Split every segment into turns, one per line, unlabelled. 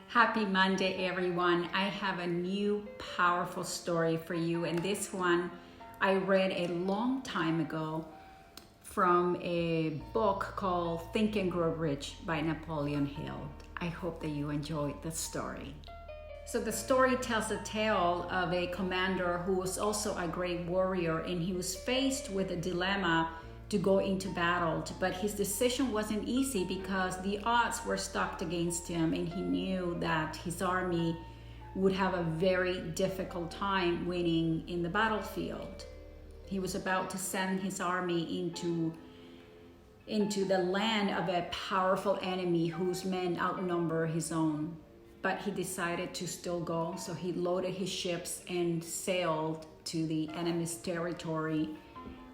Happy Monday, everyone. I have a new powerful story for you, and this one I read a long time ago from a book called Think and Grow Rich by Napoleon Hill. I hope that you enjoyed the story. So the story tells the tale of a commander who was also a great warrior, and he was faced with a dilemma to go into battle, but his decision wasn't easy because the odds were stacked against him, and he knew that his army would have a very difficult time winning in the battlefield. He was about to send his army into the land of a powerful enemy whose men outnumber his own, but he decided to still go. So he loaded his ships and sailed to the enemy's territory.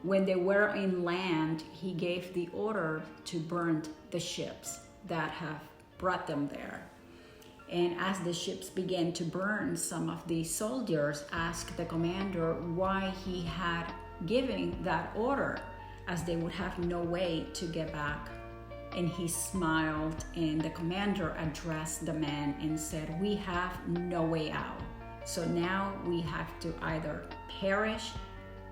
When they were in land, he gave the order to burn the ships that have brought them there. And as the ships began to burn, some of the soldiers asked the commander why he had given that order, as they would have no way to get back. And he smiled, and the commander addressed the men and said, "We have no way out. So now we have to either perish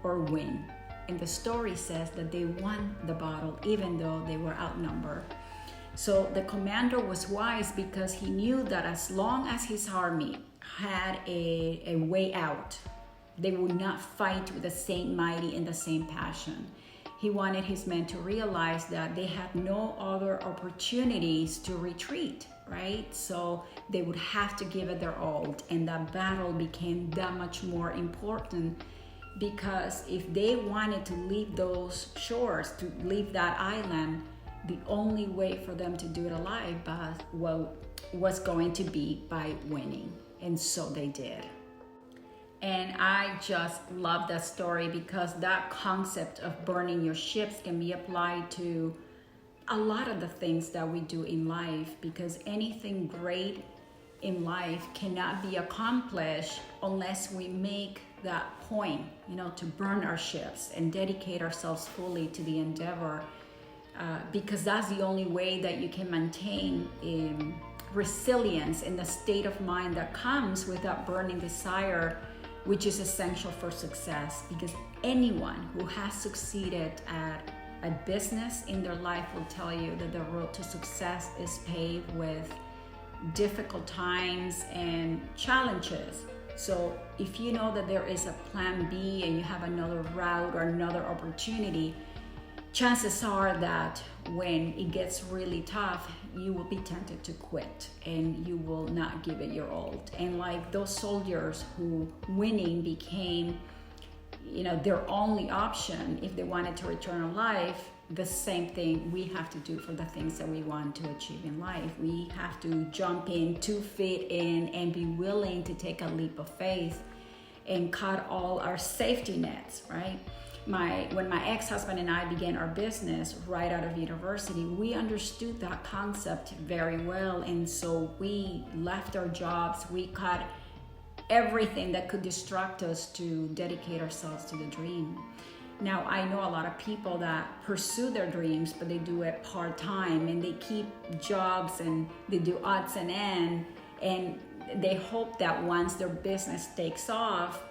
or win." And the story says that they won the battle even though they were outnumbered. So the commander was wise because he knew that as long as his army had a way out, they would not fight with the same mighty and the same passion. He wanted his men to realize that they had no other opportunities to retreat, right? So they would have to give it their all, and that battle became that much more important. Because if they wanted to leave those shores, to leave that island, the only way for them to do it alive was going to be by winning. And so they did. And I just love that story because that concept of burning your ships can be applied to a lot of the things that we do in life, because anything great in life cannot be accomplished unless we make that point, to burn our ships and dedicate ourselves fully to the endeavor, because that's the only way that you can maintain resilience in the state of mind that comes with that burning desire, which is essential for success. Because anyone who has succeeded at a business in their life will tell you that the road to success is paved with difficult times and challenges. So if you know that there is a plan B and you have another route or another opportunity, chances are that when it gets really tough, you will be tempted to quit and you will not give it your all. And like those soldiers who winning became, their only option if they wanted to return alive, the same thing we have to do for the things that we want to achieve in life. We have to jump in, 2 feet in, and be willing to take a leap of faith and cut all our safety nets, right? When my ex-husband and I began our business right out of university, we understood that concept very well. And so we left our jobs, we cut everything that could distract us to dedicate ourselves to the dream. Now, I know a lot of people that pursue their dreams, but they do it part-time, and they keep jobs and they do odds and ends, and they hope that once their business takes off,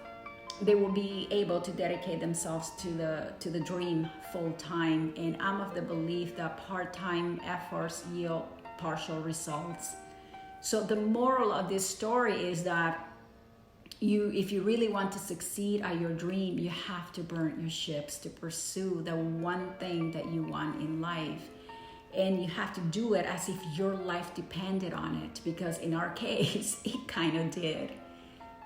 they will be able to dedicate themselves to the dream full-time. And I'm of the belief that part-time efforts yield partial results. So the moral of this story is that if you really want to succeed at your dream, you have to burn your ships to pursue the one thing that you want in life. And you have to do it as if your life depended on it, because in our case, it kind of did.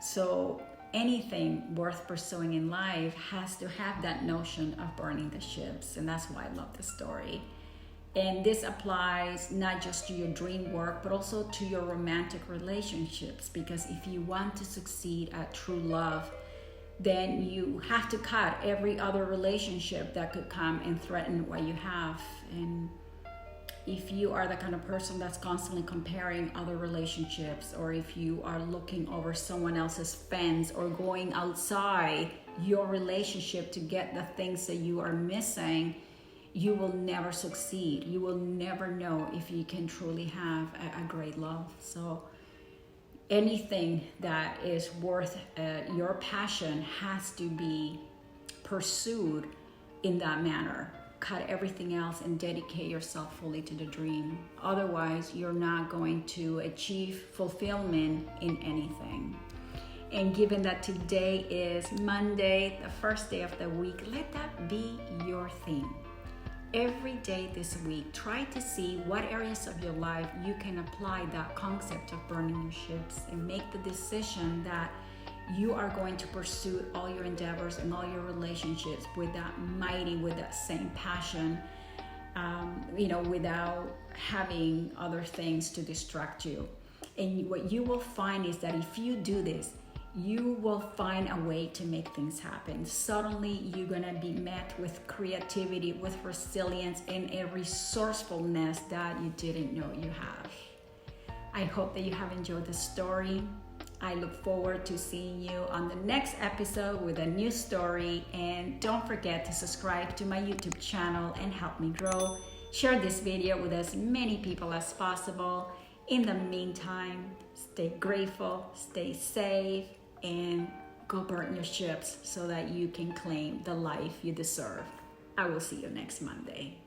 So anything worth pursuing in life has to have that notion of burning the ships. And that's why I love this story. And this applies not just to your dream work, but also to your romantic relationships. Because if you want to succeed at true love, then you have to cut every other relationship that could come and threaten what you have. And if you are the kind of person that's constantly comparing other relationships, or if you are looking over someone else's fence or going outside your relationship to get the things that you are missing, you will never succeed. You will never know if you can truly have a great love. So anything that is worth your passion has to be pursued in that manner. Cut everything else and dedicate yourself fully to the dream. Otherwise, you're not going to achieve fulfillment in anything. And given that today is Monday, the first day of the week, let that be your theme. Every day this week, try to see what areas of your life you can apply that concept of burning your ships, and make the decision that you are going to pursue all your endeavors and all your relationships with that same passion, without having other things to distract you. And what you will find is that if you do this, you will find a way to make things happen. Suddenly, you're gonna be met with creativity, with resilience, and a resourcefulness that you didn't know you have. I hope that you have enjoyed the story. I look forward to seeing you on the next episode with a new story. And don't forget to subscribe to my YouTube channel and help me grow. Share this video with as many people as possible. In the meantime, stay grateful, stay safe, and go burn your ships so that you can claim the life you deserve. I will see you next Monday.